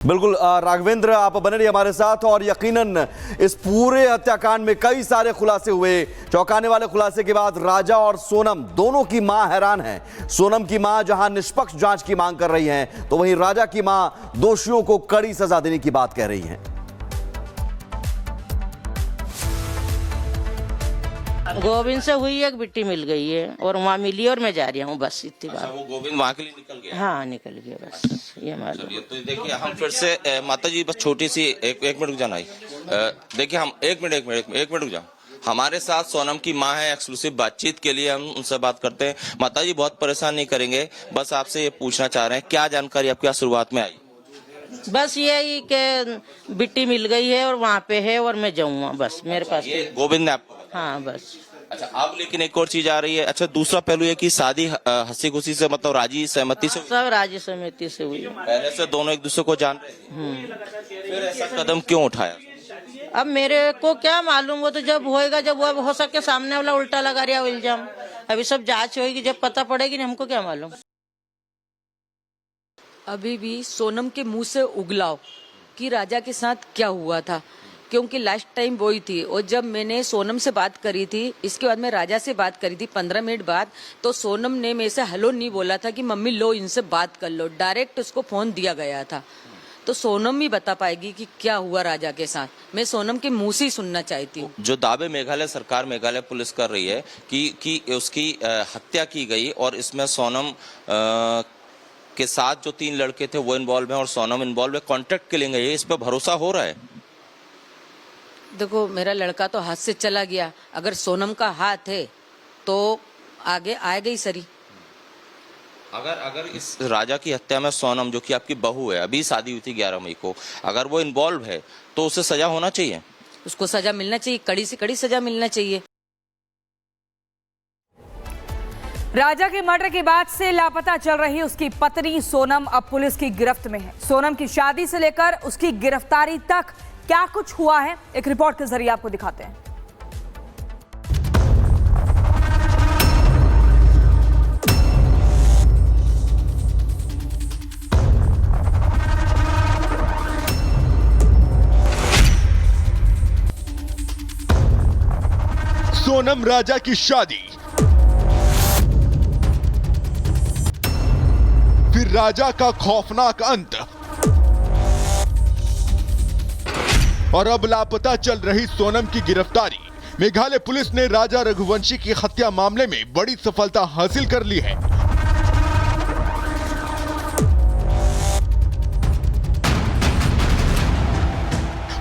बिल्कुल राघवेंद्र, आप बने रहिए हमारे साथ। और यकीनन इस पूरे हत्याकांड में कई सारे खुलासे हुए। चौंकाने वाले खुलासे के बाद राजा और सोनम दोनों की मां हैरान है। सोनम की मां जहां निष्पक्ष जांच की मांग कर रही हैं, तो वहीं राजा की मां दोषियों को कड़ी सजा देने की बात कह रही हैं। गोविंद से हुई एक बिट्टी मिल गई है और वहाँ मिली और मैं जा रही हूँ, बस इतनी बात। वो गोविंद वहाँ के लिए निकल गया? हाँ निकल गया, बस ये मालूम। तो देखिए हम फिर से माता जी बस छोटी सी एक मिनट रुक जाना। देखिए हम एक मिनट रुक जाओ। हमारे साथ सोनम की माँ है, एक्सक्लूसिव बातचीत के लिए हम उनसे बात करते हैं। माता जी बहुत परेशान नहीं करेंगे, बस आपसे ये पूछना चाह रहे हैं क्या जानकारी आपके शुरुआत में आई? बस यही कि बिट्टी मिल गई है और वहाँ पे है और मैं जाऊँगा, बस मेरे पास। गोविंद ने आपको? हाँ बस। अच्छा, अब लेकिन एक और चीज आ रही है। अच्छा, दूसरा पहलू है कि शादी हंसी खुशी से, मतलब राजी सहमति से? सब राजी सहमति से हुई। पहले से दोनों एक दूसरे को जान रहे थे, फिर ऐसा कदम क्यों उठाया? अब मेरे को क्या मालूम, वो तो जब होएगा, जब वो हो सके सामने वाला उल्टा लगा रहा इल्जाम। अभी सब जांच होगी, जब पता पड़ेगी ना, हमको क्या मालूम। अभी भी सोनम के मुंह से उगलाओ कि राजा के साथ क्या हुआ था, क्योंकि लास्ट टाइम वो ही थी। और जब मैंने सोनम से बात करी थी, इसके बाद मैं राजा से बात करी थी 15 मिनट बाद, तो सोनम ने मेरे से हेलो नहीं बोला था कि मम्मी लो इनसे बात कर लो, डायरेक्ट उसको फोन दिया गया था। तो सोनम ही बता पाएगी कि क्या हुआ राजा के साथ। मैं सोनम के मुंह से ही सुनना चाहती हूँ। जो दावे मेघालय सरकार, मेघालय पुलिस कर रही है कि उसकी हत्या की गई और इसमें सोनम के साथ जो 3 लड़के थे वो इन्वॉल्व हैं और सोनम इन्वॉल्व है, कॉन्ट्रैक्ट किलिंग है, इस पर भरोसा हो रहा है? देखो, मेरा लड़का तो हाथ से चला गया, अगर सोनम का हाथ है तो आगे आएगा ही सरी। अगर इस राजा की हत्या में सोनम, जो कि आपकी बहू है, अभी शादी हुई थी 11 मई को, अगर वो इन्वॉल्व है तो उसे सजा होना चाहिए? उसको सजा मिलना चाहिए, कड़ी से कड़ी सजा मिलना चाहिए। राजा के मर्डर के बाद से लापता चल रही उसकी पत्नी सोनम अब पुलिस की गिरफ्त में है। सोनम की शादी से लेकर उसकी गिरफ्तारी तक क्या कुछ हुआ है, एक रिपोर्ट के जरिए आपको दिखाते हैं। सोनम राजा की शादी, फिर राजा का खौफनाक अंत, और अब लापता चल रही सोनम की गिरफ्तारी। मेघालय पुलिस ने राजा रघुवंशी की हत्या मामले में बड़ी सफलता हासिल कर ली है।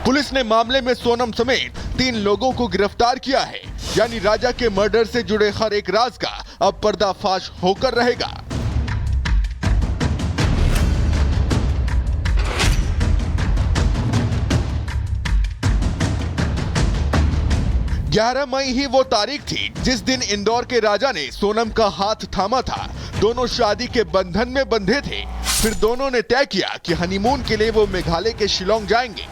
पुलिस ने मामले में सोनम समेत 3 लोगों को गिरफ्तार किया है। यानी राजा के मर्डर से जुड़े हर एक राज का अब पर्दाफाश होकर रहेगा। 11 मई ही वो तारीख थी जिस दिन इंदौर के राजा ने सोनम का हाथ थामा था। दोनों शादी के बंधन में बंधे थे। फिर दोनों ने तय किया कि हनीमून के लिए वो मेघालय के शिलोंग जाएंगे।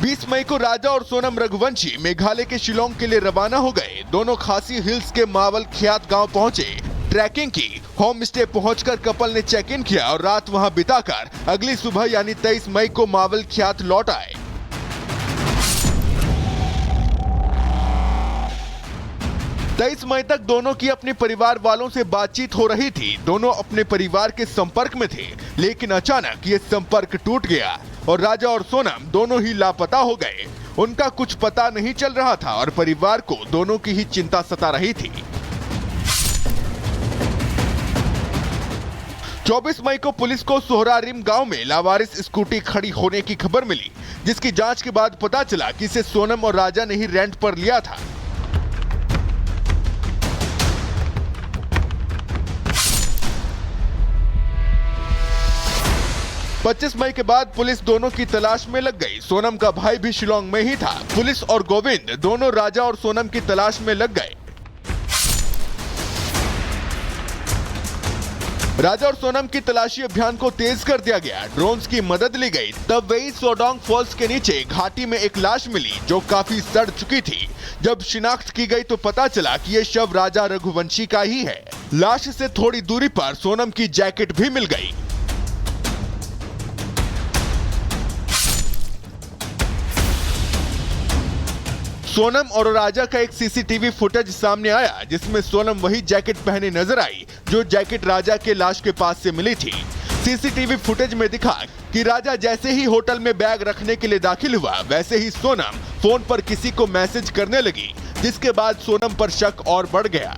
बीस मई को राजा और सोनम रघुवंशी मेघालय के शिलोंग के लिए रवाना हो गए। दोनों खासी हिल्स के मावल ख्यात गांव पहुंचे, ट्रैकिंग की। होम स्टे पहुंचकर कपल ने चेक इन किया और रात वहां बिताकर अगली सुबह यानी 23 मई को मावल ख्यात लौट आए। 23 मई तक दोनों की अपने परिवार वालों से बातचीत हो रही थी। दोनों अपने परिवार के संपर्क में थे, लेकिन अचानक ये संपर्क टूट गया और राजा और सोनम दोनों ही लापता हो गए। उनका कुछ पता नहीं चल रहा था और परिवार को दोनों की ही चिंता सता रही थी। 24 मई को पुलिस को सोहरारिम गांव में लावारिस स्कूटी खड़ी होने की खबर मिली, जिसकी जांच के बाद पता चला कि इसे सोनम और राजा ने ही रेंट पर लिया था। 25 मई के बाद पुलिस दोनों की तलाश में लग गई। सोनम का भाई भी शिलोंग में ही था। पुलिस और गोविंद दोनों राजा और सोनम की तलाश में लग गए। राजा और सोनम की तलाशी अभियान को तेज कर दिया गया। ड्रोन्स की मदद ली गई। तब वही सोडोंग फॉल्स के नीचे घाटी में एक लाश मिली जो काफी सड़ चुकी थी, जब शिनाख्त की गई तो पता चला कि ये शव राजा रघुवंशी का ही है। लाश से थोड़ी दूरी पर सोनम की जैकेट भी मिल गई। सोनम और राजा का एक सीसीटीवी फुटेज सामने आया जिसमें सोनम वही जैकेट पहने नजर आई जो जैकेट राजा के लाश के पास से मिली थी। सीसीटीवी फुटेज में दिखा कि राजा जैसे ही होटल में बैग रखने के लिए दाखिल हुआ वैसे ही सोनम फोन पर किसी को मैसेज करने लगी, जिसके बाद सोनम पर शक और बढ़ गया।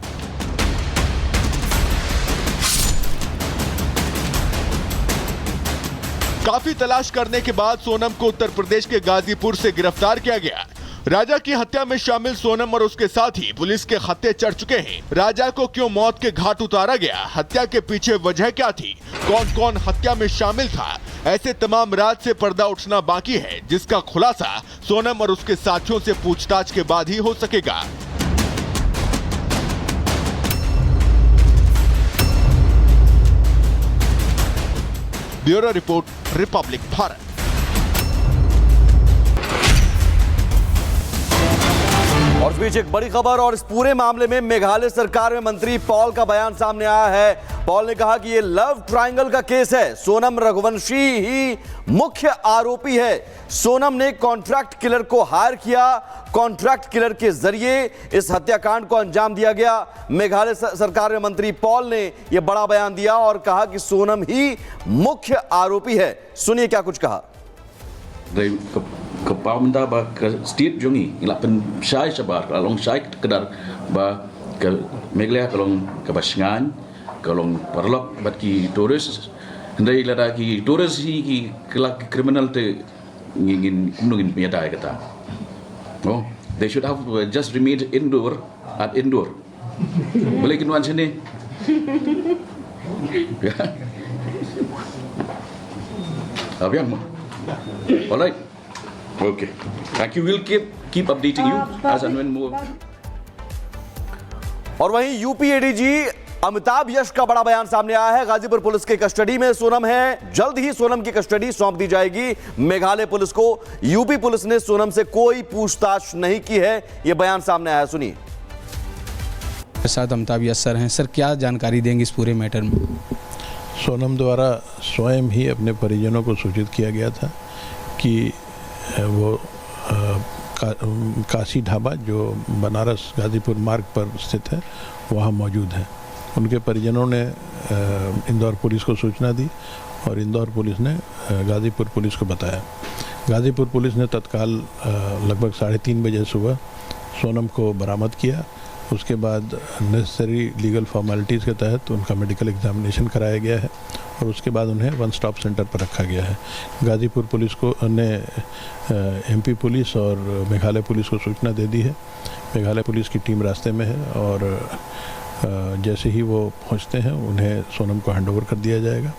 काफी तलाश करने के बाद सोनम को उत्तर प्रदेश के गाजीपुर से गिरफ्तार किया गया। राजा की हत्या में शामिल सोनम और उसके साथी पुलिस के हत्थे चढ़ चुके हैं। राजा को क्यों मौत के घाट उतारा गया, हत्या के पीछे वजह क्या थी, कौन कौन हत्या में शामिल था, ऐसे तमाम राज से पर्दा उठना बाकी है, जिसका खुलासा सोनम और उसके साथियों से पूछताछ के बाद ही हो सकेगा। Bureau report, Republic Bharat. और इस बीच एक बड़ी खबर और इस पूरे मामले में मेघालय सरकार में मंत्री पॉल का बयान सामने आया है। पॉल ने कहा कि ये लव ट्रायंगल का केस है, सोनम रघुवंशी ही मुख्य आरोपी है। सोनम ने कॉन्ट्रैक्ट किलर को हायर किया, कॉन्ट्रैक्ट किलर के जरिए इस हत्याकांड को अंजाम दिया गया। मेघालय सरकार में मंत्री पॉल ने यह बड़ा बयान दिया और कहा कि सोनम ही मुख्य आरोपी है। सुनिए क्या कुछ कहा। Kepala minta ba ke state jongi ilak pen syai sabar kalong syai kedar ba ke Meghalaya kalong ke Basingan kalong perlok bat ki turis ndai lara ki turis hi ki kelak criminal te ngin kumnungin penyata kata. Oh, they should have just remained indoor. Boleh kinuan sini. Apa yang? All right. Okay. Thank you. We'll keep updating you as and when more. और वहीं UP ADG Amitabh यश का बड़ा बयान सामने आया है। Ghazipur police के custody में सोनम है, जल्द ही सोनम की कस्टडी सौंप दी जाएगी मेघालय पुलिस को। यूपी पुलिस ने सोनम से कोई पूछताछ नहीं की है, यह बयान सामने आया, सुनिए। साथ अमिताभ यश सर हैं। सर, क्या जानकारी देंगे इस पूरे मैटर में? सोनम द्वारा स्वयं ही अपने परिजनों को सूचित किया गया था कि वो काशी ढाबा जो बनारस गाजीपुर मार्ग पर स्थित है वहाँ मौजूद है। उनके परिजनों ने इंदौर पुलिस को सूचना दी और इंदौर पुलिस ने गाजीपुर पुलिस को बताया। गाजीपुर पुलिस ने तत्काल लगभग 3:30 बजे सुबह सोनम को बरामद किया। उसके बाद नेसेसरी लीगल फॉर्मेलिटीज़ के तहत उनका मेडिकल एग्जामिनेशन कराया गया है और उसके बाद उन्हें वन स्टॉप सेंटर पर रखा गया है। गाजीपुर पुलिस को ने एमपी पुलिस और मेघालय पुलिस को सूचना दे दी है। मेघालय पुलिस की टीम रास्ते में है और जैसे ही वो पहुंचते हैं उन्हें सोनम को हैंडओवर कर दिया जाएगा।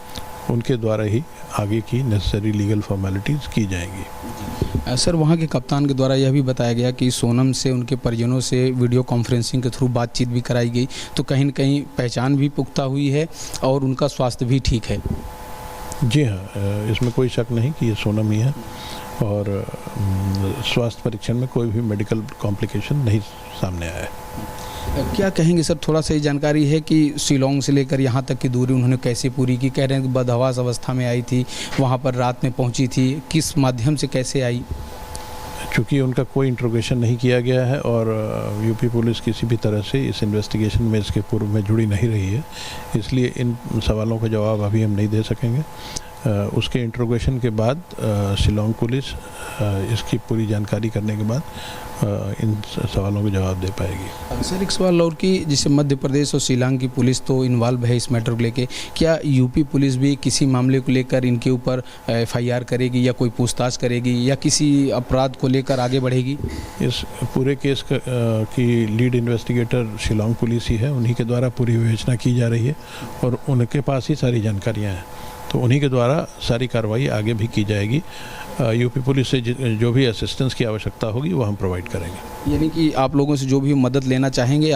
उनके द्वारा ही आगे की नेसेसरी लीगल फॉर्मेलिटीज़ की जाएंगी। सर, वहाँ के कप्तान के द्वारा यह भी बताया गया कि सोनम से उनके परिजनों से वीडियो कॉन्फ्रेंसिंग के थ्रू बातचीत भी कराई गई, तो कहीं न कहीं पहचान भी पुख्ता हुई है और उनका स्वास्थ्य भी ठीक है। जी हाँ, इसमें कोई शक नहीं कि ये सोनम ही है और स्वास्थ्य परीक्षण में कोई भी मेडिकल कॉम्प्लिकेशन नहीं सामने आया है। क्या कहेंगे सर, थोड़ा सा ये जानकारी है कि शिलोंग से लेकर यहाँ तक की दूरी उन्होंने कैसे पूरी की? कह रहे हैं कि बदहवास अवस्था में आई थी, वहाँ पर रात में पहुँची थी, किस माध्यम से कैसे आई? चूँकि उनका कोई इंट्रोगेशन नहीं किया गया है और यूपी पुलिस किसी भी तरह से इस इन्वेस्टिगेशन में इसके पूर्व में जुड़ी नहीं रही है, इसलिए इन सवालों का जवाब अभी हम नहीं दे सकेंगे। उसके इंट्रोगेशन के बाद शिलोंग पुलिस इसकी पूरी जानकारी करने के बाद इन सवालों का जवाब दे पाएगी। सर, एक सवाल और कि जैसे मध्य प्रदेश और शिलांग की पुलिस तो इन्वॉल्व है इस मैटर को लेके, क्या यूपी पुलिस भी किसी मामले को लेकर इनके ऊपर FIR करेगी या कोई पूछताछ करेगी या किसी अपराध को लेकर आगे बढ़ेगी? इस पूरे केस की लीड इन्वेस्टिगेटर शिलोंग पुलिस ही है, उन्हीं के द्वारा पूरी विवेचना की जा रही है और उनके पास ही सारी जानकारियाँ हैं, तो उन्हीं के द्वारा सारी कार्रवाई आगे भी की जाएगी। यूपी पुलिस से जो भी असिस्टेंस की आवश्यकता होगी वो हम प्रोवाइड करेंगे। यानी कि आप लोगों से जो भी मदद लेना चाहेंगे